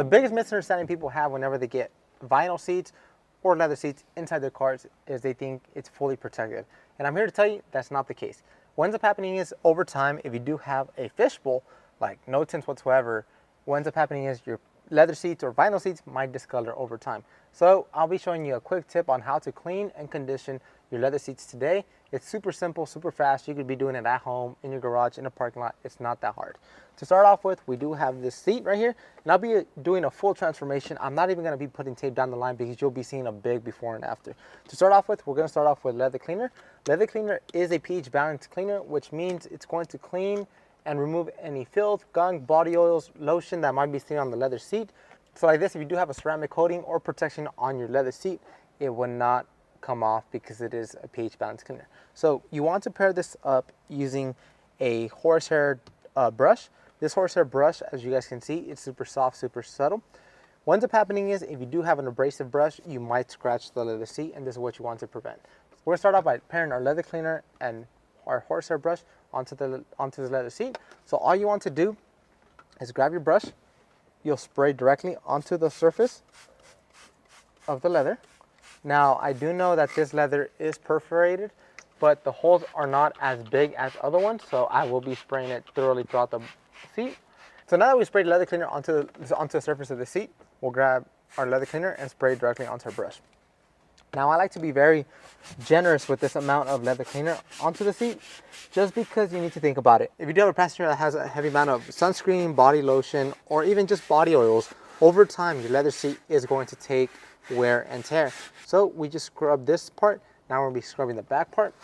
The biggest misunderstanding people have whenever they get vinyl seats or leather seats inside their cars is they think it's fully protected. And I'm here to tell you that's not the case. What ends up happening is over time, if you do have a fishbowl, like no tints whatsoever, what ends up happening is your leather seats or vinyl seats might discolor over time. So I'll be showing you a quick tip on how to clean and condition your leather seats today. It's super simple, super fast. You could be doing it at home, in your garage, in a parking lot. It's not that hard. To start off with, we do have this seat right here, and I'll be doing a full transformation. I'm not even gonna be putting tape down the line because you'll be seeing a big before and after. To start off with, we're gonna start off with leather cleaner. Leather cleaner is a pH balanced cleaner, which means it's going to clean and remove any filth, gunk, body oils, lotion that might be seen on the leather seat. So like this, if you do have a ceramic coating or protection on your leather seat, it will not come off because it is a pH balanced cleaner. So you want to pair this up using a horsehair brush. This horsehair brush, as you guys can see, it's super soft, super subtle. What ends up happening is if you do have an abrasive brush, you might scratch the leather seat, and this is what you want to prevent. We're gonna start off by pairing our leather cleaner and our horsehair brush onto the leather seat. So all you want to do is grab your brush, you'll spray directly onto the surface of the leather. Now, I do know that this leather is perforated, but the holes are not as big as other ones, so I will be spraying it thoroughly throughout the seat. So now that we sprayed leather cleaner onto the surface of the seat, we'll grab our leather cleaner and spray it directly onto our brush. Now, I like to be very generous with this amount of leather cleaner onto the seat, just because you need to think about it. If you do have a passenger that has a heavy amount of sunscreen, body lotion, or even just body oils, over time, your leather seat is going to take wear and tear. So we just scrub this part. Now we're gonna be scrubbing the back part.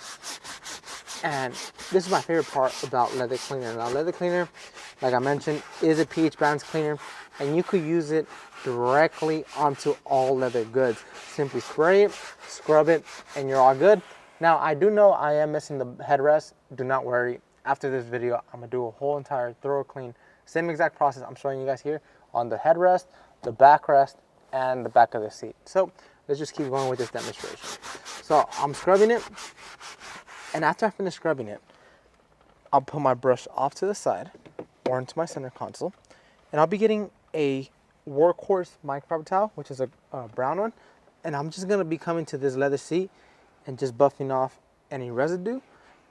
And this is my favorite part about leather cleaner. Now, leather cleaner, like I mentioned, is a pH balanced cleaner, and you could use it directly onto all leather goods. Simply spray it, scrub it, and you're all good. Now, I do know I am missing the headrest. Do not worry. After this video, I'm gonna do a whole entire thorough clean. Same exact process I'm showing you guys here on the headrest, the backrest, and the back of the seat. So let's just keep going with this demonstration. So I'm scrubbing it, and after I finish scrubbing it, I'll put my brush off to the side or into my center console, and I'll be getting a workhorse microfiber towel, which is a brown one, and I'm just gonna be coming to this leather seat and just buffing off any residue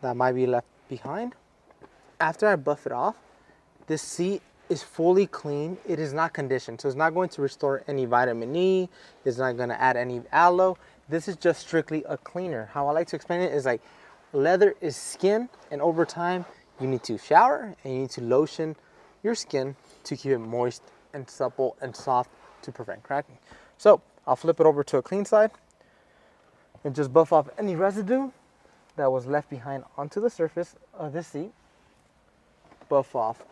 that might be left behind. After I buff it off, this seat is fully clean. It is not conditioned, so it's not going to restore any vitamin E. It's not going to add any aloe. This is just strictly a cleaner. How I like to explain it is like leather is skin, and over time you need to shower and you need to lotion your skin to keep it moist and supple and soft to prevent cracking. So I'll flip it over to a clean side and just buff off any residue that was left behind onto the surface of this seat. Buff off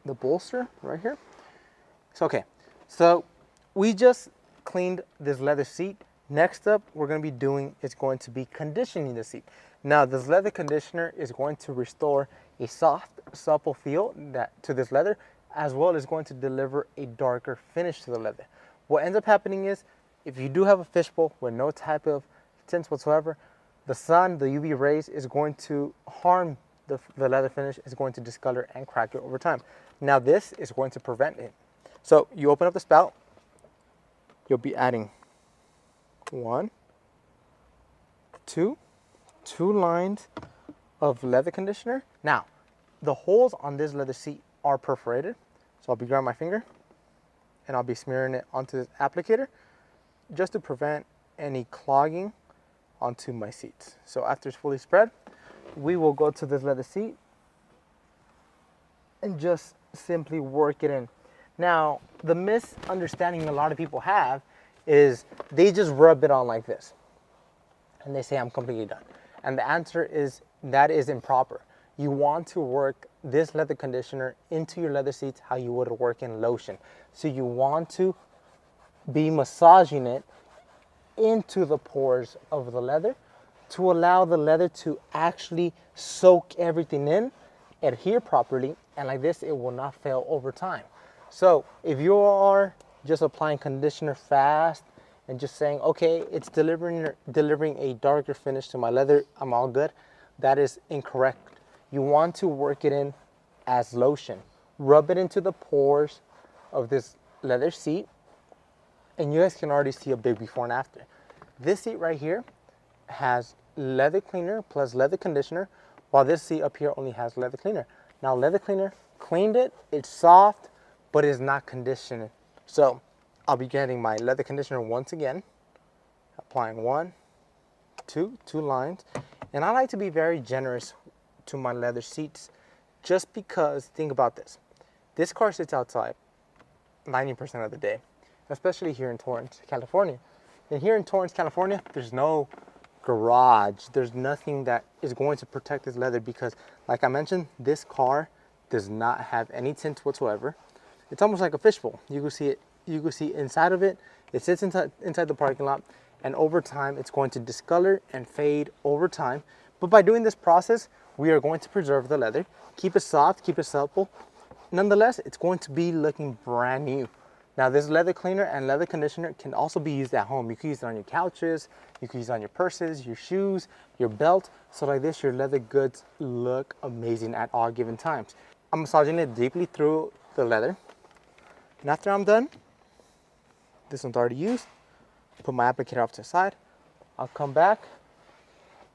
the bolster right here. So okay, so we just cleaned this leather seat. Next up, we're going to be doing is going to be conditioning the seat. Now, this leather conditioner is going to restore a soft, supple feel to this leather, as well as going to deliver a darker finish to the leather. What ends up happening is, if you do have a fishbowl with no type of tints whatsoever, the sun, the UV rays is going to harm the leather finish, is going to discolor and crack it over time. Now, this is going to prevent it. So you open up the spout, you'll be adding two lines of leather conditioner. Now, the holes on this leather seat are perforated, so I'll be grabbing my finger and I'll be smearing it onto this applicator just to prevent any clogging onto my seats. So after it's fully spread, we will go to this leather seat and just simply work it in. Now, the misunderstanding a lot of people have is they just rub it on like this and they say, I'm completely done. And the answer is that is improper. You want to work this leather conditioner into your leather seats how you would work in lotion. So you want to be massaging it into the pores of the leather to allow the leather to actually soak everything in, adhere properly, and like this, it will not fail over time. So if you are just applying conditioner fast and just saying, okay, it's delivering a darker finish to my leather, I'm all good, that is incorrect. You want to work it in as lotion. Rub it into the pores of this leather seat, and you guys can already see a big before and after. This seat right here has leather cleaner plus leather conditioner, while this seat up here only has leather cleaner. Now leather cleaner cleaned it, it's soft, but it's not conditioned. So I'll be getting my leather conditioner once again, applying 1, 2 lines. And I like to be very generous to my leather seats, just because, think about this. This car sits outside 90% of the day, especially here in Torrance, California. And here in Torrance, California, there's no garage. There's nothing that is going to protect this leather because, like I mentioned, this car does not have any tint whatsoever. It's almost like a fishbowl. You can see it. You can see inside of it. It sits inside the parking lot, and over time, it's going to discolor and fade over time. But by doing this process, we are going to preserve the leather, keep it soft, keep it supple. Nonetheless, it's going to be looking brand new. Now, this leather cleaner and leather conditioner can also be used at home. You can use it on your couches, you can use it on your purses, your shoes, your belt. So like this, your leather goods look amazing at all given times. I'm massaging it deeply through the leather. And after I'm done, this one's already used. Put my applicator off to the side. I'll come back,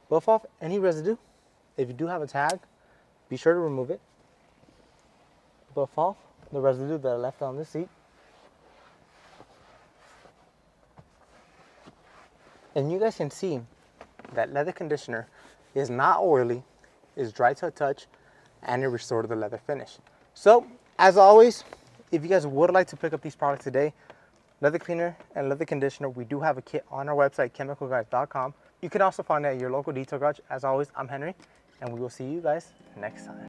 buff off any residue. If you do have a tag, be sure to remove it. Buff off the residue that I left on this seat. And you guys can see that leather conditioner is not oily, is dry to a touch, and it restored the leather finish. So, as always, if you guys would like to pick up these products today, leather cleaner and leather conditioner, we do have a kit on our website, chemicalguys.com. You can also find it at your local detail garage. As always, I'm Henry, and we will see you guys next time.